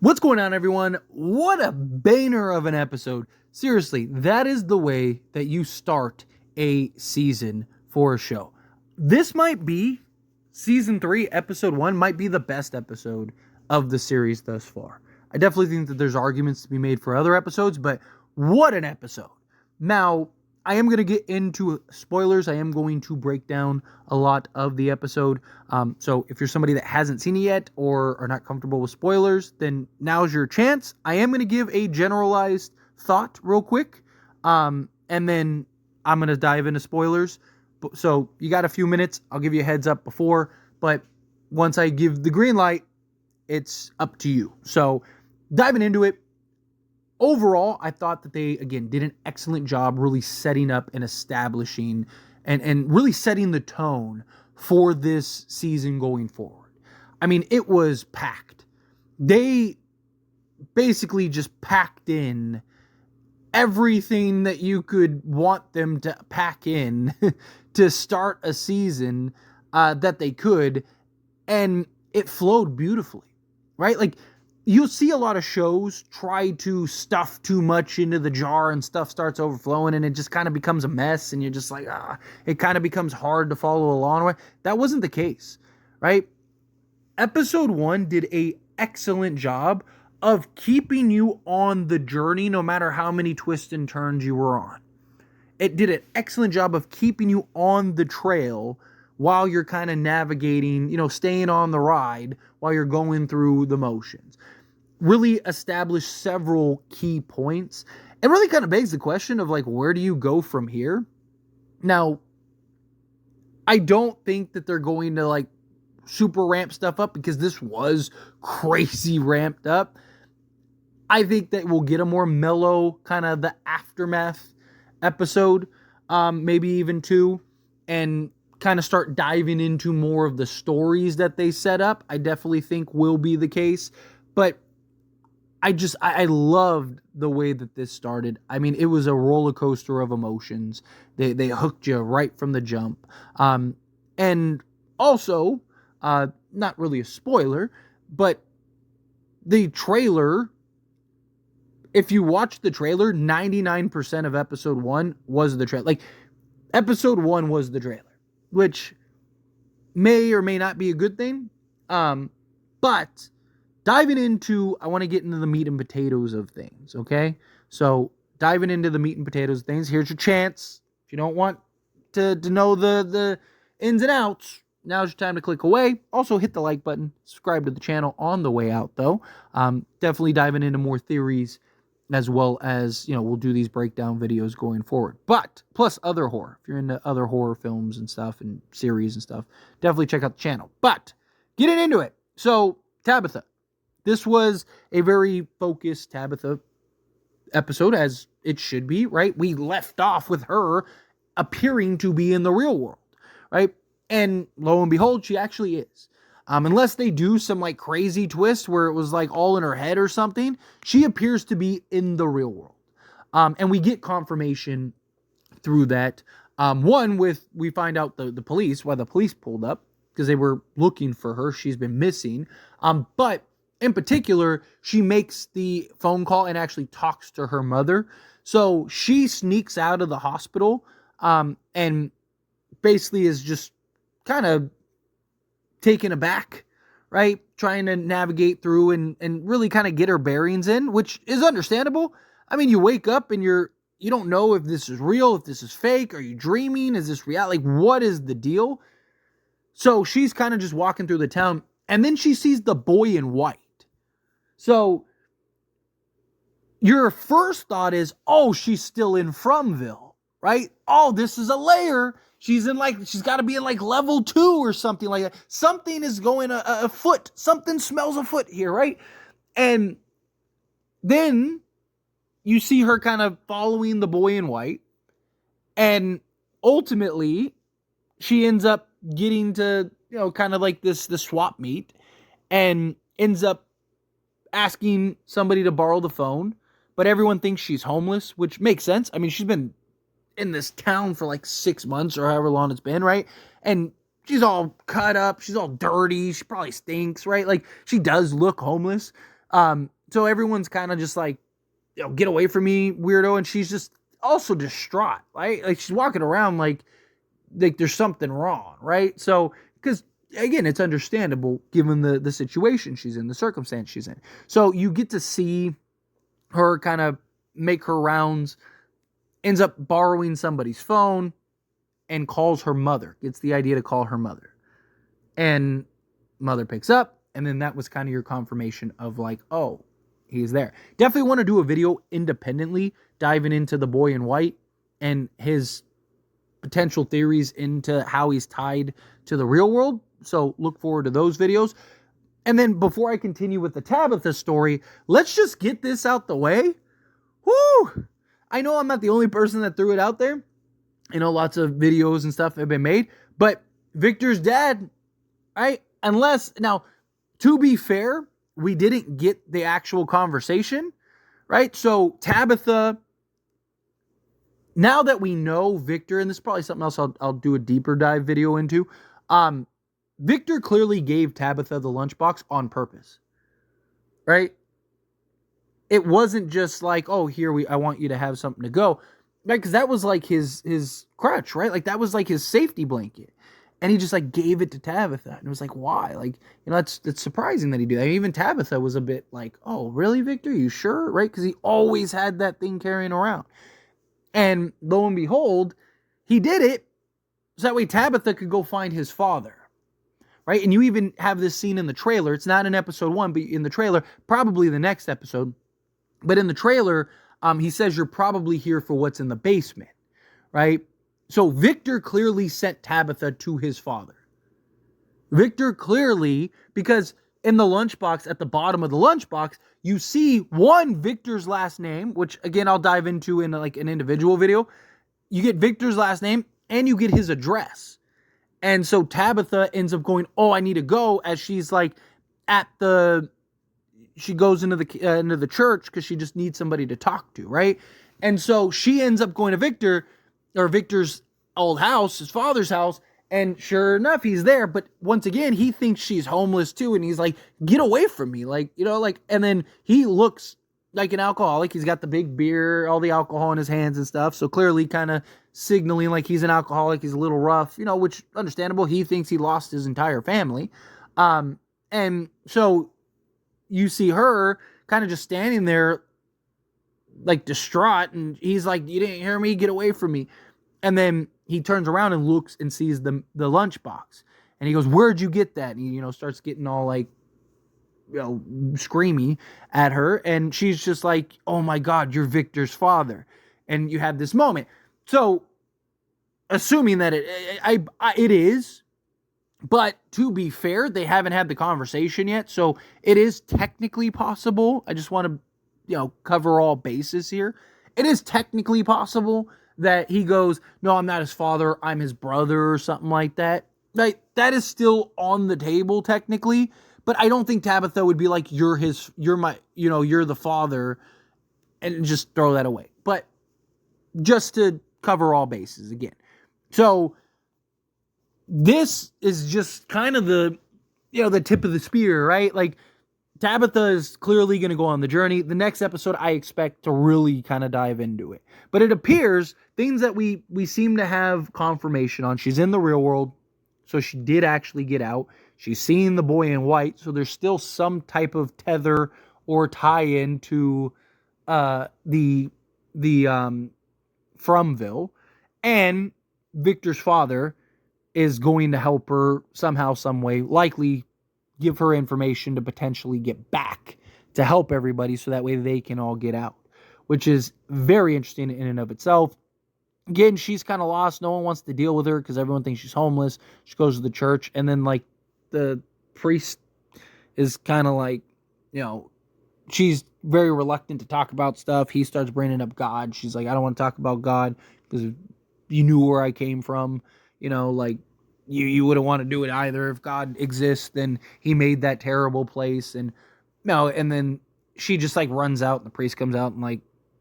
What's going on, everyone? What a banner of an episode. Seriously, that is the way that you start a season for a show. This might be season 3, episode 1, might be the best episode of the series thus far. I definitely think that there's arguments to be made for other episodes, but what an episode. Now, I am going to get into spoilers. I am going to break down a lot of the episode. So if you're somebody that hasn't seen it yet or are not comfortable with spoilers, then now's your chance. I am going to give a generalized thought real quick. And then I'm going to dive into spoilers. So you got a few minutes. I'll give you a heads up before. But once I give the green light, it's up to you. So diving into it. Overall, I thought that they, again, did an excellent job really setting up and establishing and really setting the tone for this season going forward. I mean, it was packed. They basically just packed in everything that you could want them to pack in to start a season that they could, and it flowed beautifully, right? Like, you'll see a lot of shows try to stuff too much into the jar and stuff starts overflowing and it just kind of becomes a mess and you're just like, it kind of becomes hard to follow along with. That wasn't the case, right? Episode 1 did an excellent job of keeping you on the journey no matter how many twists and turns you were on. It did an excellent job of keeping you on the trail while you're kind of navigating, staying on the ride while you're going through the motions. Really established several key points and really kind of begs the question of, like, where do you go from here? Now, I don't think that they're going to, like, super ramp stuff up because this was crazy ramped up. I think that we'll get a more mellow kind of the aftermath episode, maybe even 2, and kind of start diving into more of the stories that they set up. I definitely think will be the case, but I loved the way that this started. I mean, it was a roller coaster of emotions. They hooked you right from the jump. And also, not really a spoiler, but the trailer, if you watch the trailer, 99% of episode 1 was the trailer. Like, episode 1 was the trailer, which may or may not be a good thing. But diving into, I want to get into the meat and potatoes of things, okay? So, diving into the meat and potatoes of things, here's your chance. If you don't want to know the ins and outs, now's your time to click away. Also, hit the like button, subscribe to the channel on the way out, though. Definitely diving into more theories, as well as, we'll do these breakdown videos going forward. But, plus other horror. If you're into other horror films and stuff, and series and stuff, definitely check out the channel. But, getting into it. So, Tabitha. This was a very focused Tabitha episode, as it should be, right? We left off with her appearing to be in the real world, right? And lo and behold, she actually is. Unless they do some like crazy twist where it was like all in her head or something, she appears to be in the real world. And we get confirmation through that. We find out the police, why the police pulled up, because they were looking for her. She's been missing. But in particular, she makes the phone call and actually talks to her mother. So she sneaks out of the hospital and basically is just kind of taken aback, right? Trying to navigate through and really kind of get her bearings in, which is understandable. I mean, you wake up and you don't know if this is real, if this is fake. Are you dreaming? Is this real? Like, what is the deal? So she's kind of just walking through the town, and then she sees the boy in white. So your first thought is, oh, she's still in Fromville, right? Oh, this is a layer. She's got to be in like level 2 or something like that. Something is going afoot. Something smells afoot here, right? And then you see her kind of following the boy in white. And ultimately, she ends up getting to, kind of like the swap meet, and ends up asking somebody to borrow the phone, but everyone thinks she's homeless, which makes sense. I mean, she's been in this town for like 6 months or however long it's been, right? And she's all cut up, she's all dirty, she probably stinks, right? Like, she does look homeless. So everyone's kind of just like, get away from me, weirdo. And she's just also distraught, right? Like she's walking around like there's something wrong, right? So, because again, it's understandable given the situation she's in, the circumstance she's in. So you get to see her kind of make her rounds, ends up borrowing somebody's phone and calls her mother, gets the idea to call her mother. And mother picks up, and then that was kind of your confirmation of like, oh, he's there. Definitely want to do a video independently, diving into the boy in white and his potential theories into how he's tied to the real world. So look forward to those videos. And then before I continue with the Tabitha story, let's just get this out the way. Woo! I know I'm not the only person that threw it out there. I know lots of videos and stuff have been made, but Victor's dad, right? Unless, now, to be fair, we didn't get the actual conversation, right? So Tabitha, now that we know Victor, and this is probably something else I'll do a deeper dive video into, Victor clearly gave Tabitha the lunchbox on purpose, right? It wasn't just like, oh, I want you to have something to go, right? Because that was like his crutch, right? Like that was like his safety blanket. And he just like gave it to Tabitha. And it was like, why? Like, that's surprising that he did that. Even Tabitha was a bit like, oh, really, Victor? You sure? Right? Because he always had that thing carrying around. And lo and behold, he did it so that way Tabitha could go find his father. Right? And you even have this scene in the trailer. It's not in episode 1, but in the trailer, probably the next episode. But in the trailer, he says you're probably here for what's in the basement. Right? So Victor clearly sent Tabitha to his father. Victor clearly, because in the lunchbox, at the bottom of the lunchbox, you see Victor's last name, which again, I'll dive into in like an individual video. You get Victor's last name and you get his address. And so Tabitha ends up going, oh, I need to go, as she's like she goes into the church because she just needs somebody to talk to, right? And so she ends up going to Victor's old house, his father's house, and sure enough, he's there. But once again, he thinks she's homeless too, and he's like, get away from me. Like, and then he looks like an alcoholic. He's got the big beer, all the alcohol in his hands and stuff. So clearly kind of signaling like he's an alcoholic. He's a little rough, which understandable. He thinks he lost his entire family. And so you see her kind of just standing there like distraught, and he's like, you didn't hear me, get away from me. And then he turns around and looks and sees the lunchbox, and he goes, where'd you get that? And he starts getting all like screamy at her, and she's just like, oh my god, you're Victor's father. And you have this moment. So assuming that it is, but to be fair, they haven't had the conversation yet, so it is technically possible. I just want to cover all bases here. It is technically possible that he goes, no, I'm not his father, I'm his brother, or something like that. Like, that is still on the table technically, but I don't think Tabitha would be like, you're the father, and just throw that away. But just to cover all bases again. So this is just kind of the tip of the spear, right? Like, Tabitha is clearly going to go on the journey. The next episode, I expect to really kind of dive into it. But it appears things that we seem to have confirmation on. She's in the real world, so she did actually get out. She's seen the boy in white, so there's still some type of tether or tie-in to the Fromville. And Victor's father is going to help her somehow, some way, likely give her information to potentially get back to help everybody so that way they can all get out, which is very interesting in and of itself. Again, she's kind of lost. No one wants to deal with her because everyone thinks she's homeless. She goes to the church, and then like the priest is kind of like, she's very reluctant to talk about stuff. He starts bringing up God. She's like, I don't want to talk about God because you knew where I came from. Like, you wouldn't want to do it either. If God exists, then he made that terrible place. And then she just like runs out, and the priest comes out, and like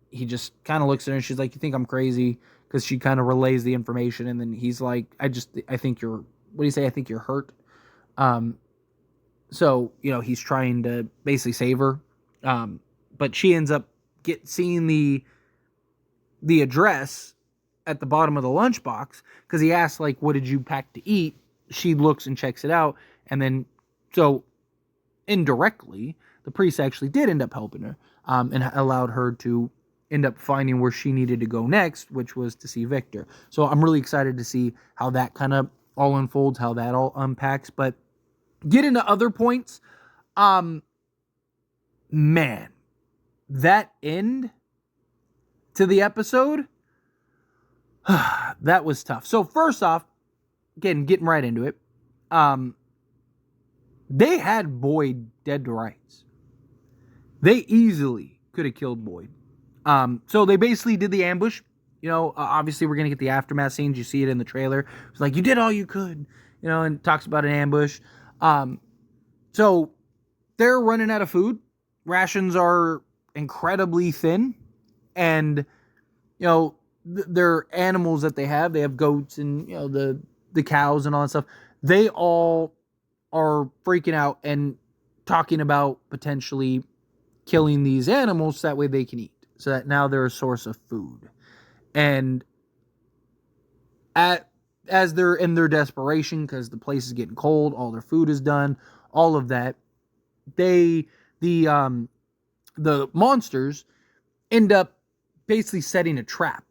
he just kind of looks at her, and she's like, you think I'm crazy? Because she kind of relays the information, and then he's like, I think you're, what do you say? I think you're hurt. So he's trying to basically save her, But she ends up seeing the address at the bottom of the lunchbox, because he asks, like, what did you pack to eat? She looks and checks it out, and then, so indirectly, the priest actually did end up helping her, and allowed her to end up finding where she needed to go next, which was to see Victor. So I'm really excited to see how that kind of all unfolds, how that all unpacks. But get into other points. Man, that end to the episode, that was tough. So first off, again, getting right into it, they had Boyd dead to rights. They easily could have killed Boyd. So they basically did the ambush. Obviously we're going to get the aftermath scenes. You see it in the trailer. It's like, you did all you could, and talks about an ambush. So they're running out of food. Rations are incredibly thin. And, their animals that they have goats and, the cows and all that stuff. They all are freaking out and talking about potentially killing these animals so that way they can eat. So that now they're a source of food. And as they're in their desperation, because the place is getting cold, all their food is done, all of that, the monsters end up basically setting a trap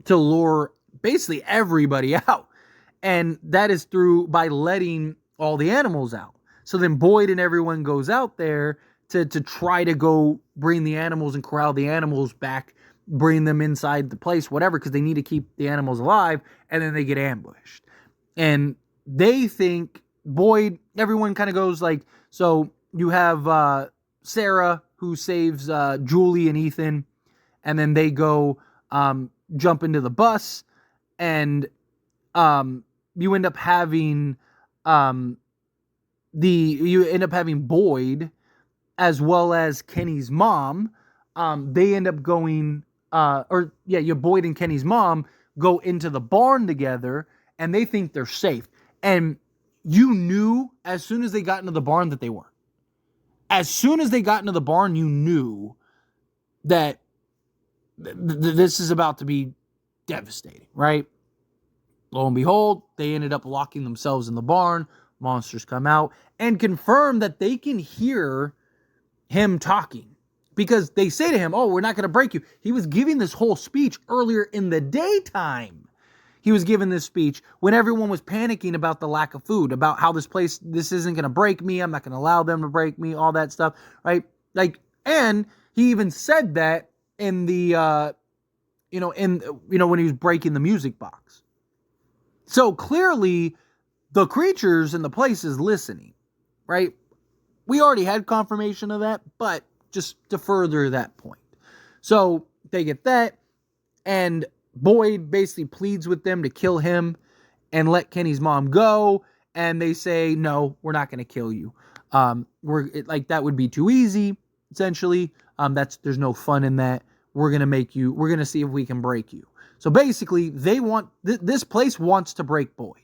to lure basically everybody out. And that is by letting all the animals out. So then Boyd and everyone goes out there to try to go bring the animals and corral the animals back, bring them inside the place, whatever, because they need to keep the animals alive, and then they get ambushed. And they think Boyd, everyone kind of goes like, so you have Sarah, who saves Julie and Ethan, and then they go jump into the bus, and you end up having Boyd as well as Kenny's mom. They end up going, Boyd and Kenny's mom go into the barn together, and they think they're safe. And you knew as soon as they got into the barn that they weren't. As soon as they got into the barn, you knew that this is about to be devastating, right? Lo and behold, they ended up locking themselves in the barn. Monsters come out and confirm that they can hear him talking, because they say to him, oh, we're not going to break you. He was giving this whole speech earlier in the daytime. He was giving this speech when everyone was panicking about the lack of food, about how this isn't going to break me. I'm not going to allow them to break me, all that stuff, right? And he even said that in the, when he was breaking the music box. So clearly the creatures in the place is listening, right? We already had confirmation of that, but just to further that point. So they get that, and Boyd basically pleads with them to kill him and let Kenny's mom go, and they say, no, we're not going to kill you. That would be too easy, essentially. There's no fun in that. We're going to see if we can break you. So basically, this place wants to break Boyd.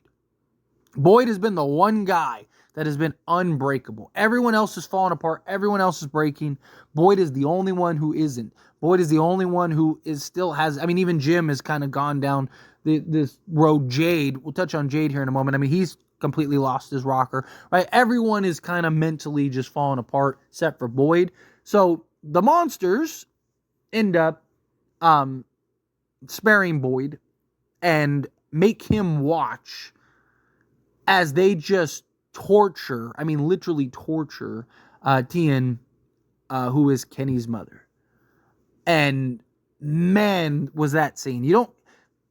Boyd has been the one guy that has been unbreakable. Everyone else is falling apart. Everyone else is breaking. Boyd is the only one who isn't. Boyd is the only one who even Jim has kind of gone down this road. Jade, we'll touch on Jade here in a moment. He's completely lost his rocker, right? Everyone is kind of mentally just falling apart except for Boyd. So the monsters end up sparing Boyd and make him watch as they just literally torture Tian, who is Kenny's mother. And man, was that scene. You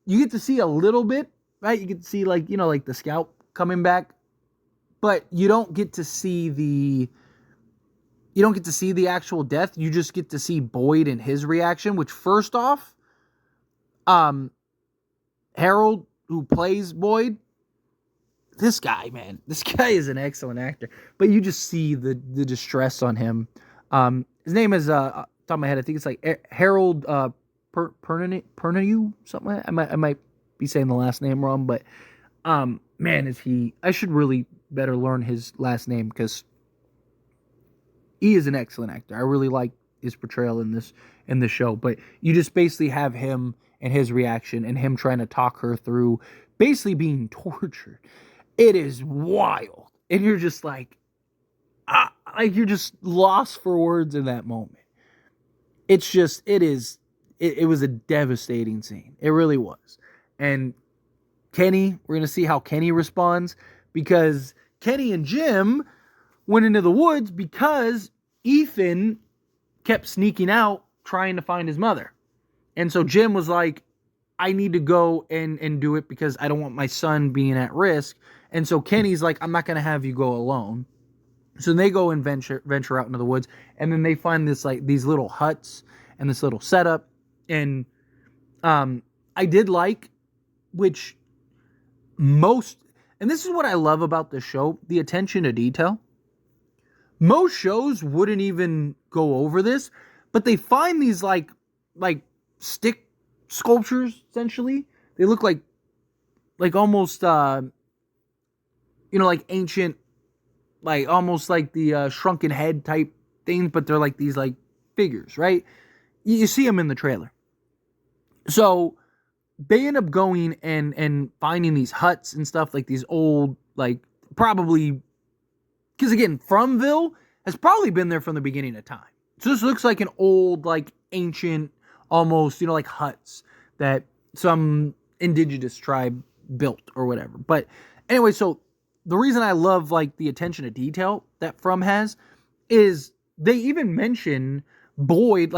get to see a little bit, right? You get to see the scalp coming back, but you don't get to see the actual death. You just get to see Boyd and his reaction, which first off, Harold, who plays Boyd, this guy is an excellent actor, but you just see the distress on him. His name is, top of my head, I think it's like Harold Pernew, something like that. I might be saying the last name wrong, but I should really better learn his last name, because he is an excellent actor. I really like his portrayal in this show. But you just basically have him and his reaction and him trying to talk her through basically being tortured. It is wild. And you're just like you're just lost for words in that moment. It was a devastating scene. It really was. And Kenny, we're going to see how Kenny responds, because Kenny and Jim went into the woods because Ethan kept sneaking out trying to find his mother. And so Jim was like, I need to go and do it because I don't want my son being at risk. And so Kenny's like, I'm not going to have you go alone. So they go and venture out into the woods, and then they find these little huts and this little setup. And I did like, which and this is what I love about the show, the attention to detail. Most shows wouldn't even go over this, but they find these like stick sculptures, essentially. They look like almost like ancient, like almost like the shrunken head type things, but they're like these like figures, right? You see them in the trailer. So they end up going and finding these huts and stuff, like these old, like probably, because again, Fromville has probably been there from the beginning of time. So this looks like an old, like ancient, almost, like huts that some indigenous tribe built or whatever. But anyway, so the reason I love like the attention to detail that From has is they even mention Boyd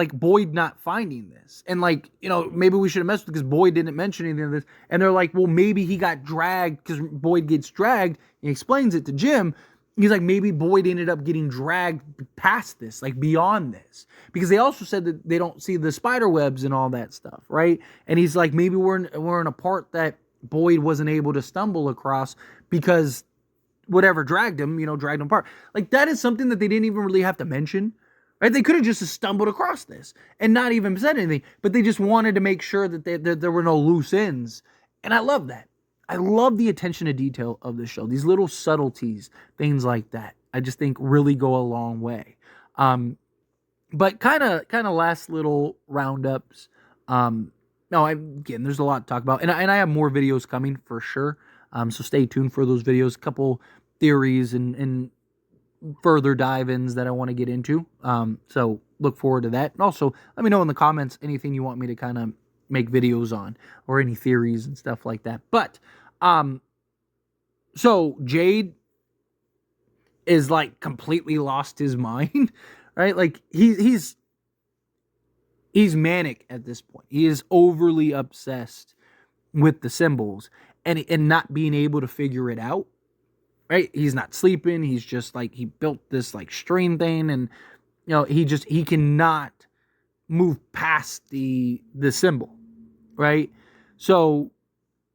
not finding this. And like, maybe we should have messed with, because Boyd didn't mention anything of this. And they're like, well, maybe he got dragged, because Boyd gets dragged. He explains it to Jim. He's like, maybe Boyd ended up getting dragged past this, like beyond this. Because they also said that they don't see the spider webs and all that stuff, right? And he's like, maybe we're in a part that Boyd wasn't able to stumble across because whatever dragged him apart. Like, that is something that they didn't even really have to mention, right? They could have just stumbled across this and not even said anything, but they just wanted to make sure that there were no loose ends. And I love that. I love the attention to detail of the show. These little subtleties, things like that, I just think really go a long way. But kind of last little roundups. Again, there's a lot to talk about, and I have more videos coming for sure. So stay tuned for those videos. A couple theories and further dive-ins that I want to get into. So look forward to that. And also, let me know in the comments anything you want me to kind of make videos on, or any theories and stuff like that. But so Jade is like completely lost his mind, right? Like he's manic at this point. He is overly obsessed with the symbols and not being able to figure it out, right? He's not sleeping. He's just like, he built this like string thing, and he cannot move past the symbol, right? So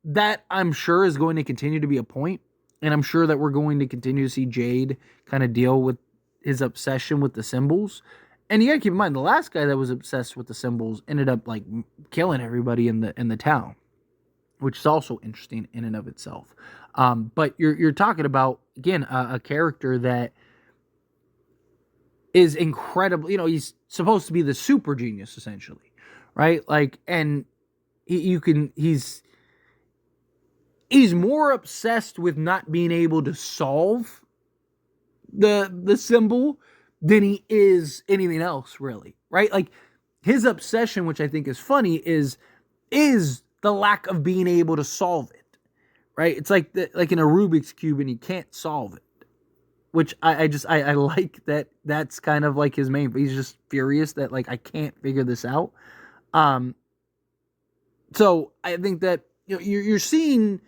that, I'm sure, is going to continue to be a point, and I'm sure that we're going to continue to see Jade kind of deal with his obsession with the symbols. And you gotta keep in mind, the last guy that was obsessed with the symbols ended up like killing everybody in the town, which is also interesting in and of itself. But you're talking about, again, a character that is incredible. He's supposed to be the super genius, essentially, right? Like, and he's more obsessed with not being able to solve the symbol than he is anything else, really, right? Like, his obsession, which I think is funny, is the lack of being able to solve it, right? It's like in a Rubik's Cube, and he can't solve it, which I like that. That's kind of like his main. He's just furious that, like, I can't figure this out. So I think that you're seeing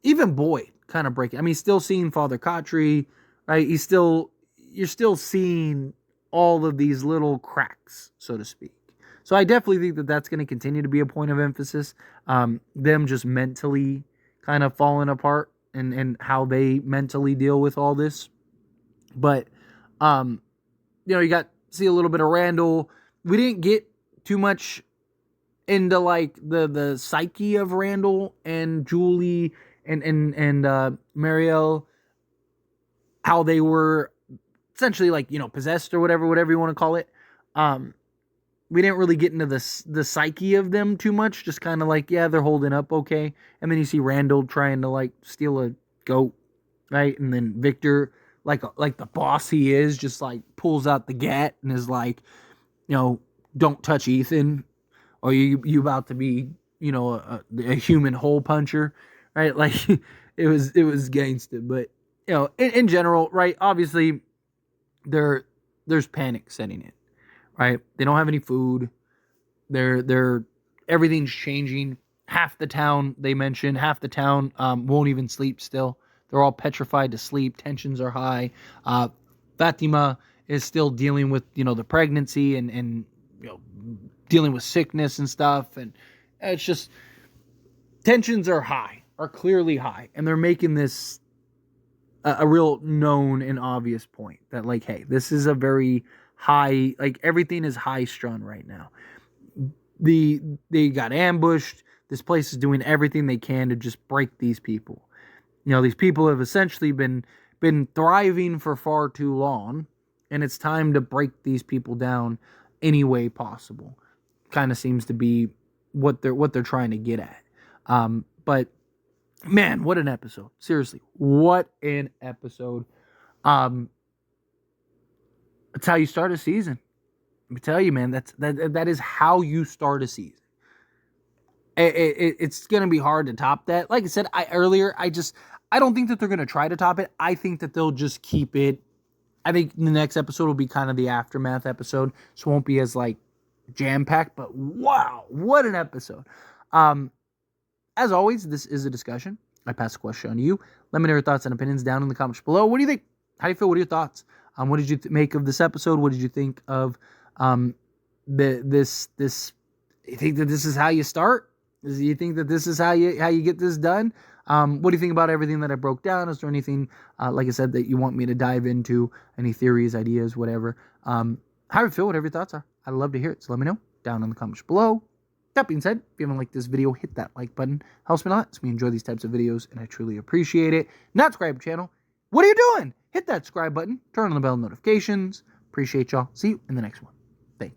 even Boyd kind of breaking. I mean, he's still seeing Father Khatri, right? You're still seeing all of these little cracks, so to speak. So I definitely think that that's going to continue to be a point of emphasis. Them just mentally kind of falling apart, and how they mentally deal with all this. But, you see a little bit of Randall. We didn't get too much into like the psyche of Randall and Julie and Marielle, how they were essentially like, possessed or whatever you want to call it. We didn't really get into the psyche of them too much. Just kind of like, yeah, they're holding up okay. And then you see Randall trying to like steal a goat, right? And then Victor, like the boss he is, just like pulls out the gat and is like, don't touch Ethan, or you about to be, a human hole puncher, right? Like it was gangsta. But in general, right? Obviously, there's panic setting in, right? They don't have any food. They're everything's changing. Half the town won't even sleep still. They're all petrified to sleep. Tensions are high. Fatima is still dealing with, the pregnancy and dealing with sickness and stuff. And it's just, tensions are clearly high. And they're making this a real known and obvious point that like, hey, this is a very high, like everything is high strung right now. They got ambushed. This place is doing everything they can to just break these people. These people have essentially been thriving for far too long, and it's time to break these people down any way possible. Kind of seems to be what they're trying to get at. But man, what an episode! Seriously, what an episode! That's how you start a season. Let me tell you, man, that is how you start a season. It's going to be hard to top that. Like I said I don't think that they're going to try to top it. I think that they'll just keep it. I think the next episode will be kind of the aftermath episode, so it won't be as like jam-packed, but wow, what an episode. As always, this is a discussion. I pass the question on to you. Let me know your thoughts and opinions down in the comments below. What do you think? How do you feel? What are your thoughts? What did you make of this episode? What did you think of this? You think that this is how you start? Do you think that this is how you get this done? What do you think about everything that I broke down? Is there anything, like I said, that you want me to dive into? Any theories, ideas, whatever? How do you feel? Whatever your thoughts are. I'd love to hear it. So let me know down in the comments below. That being said, if you haven't liked this video, hit that like button. Helps me a lot. So we enjoy these types of videos, and I truly appreciate it. Not subscribe to the channel. What are you doing? Hit that subscribe button. Turn on the bell notifications. Appreciate y'all. See you in the next one. Thank you.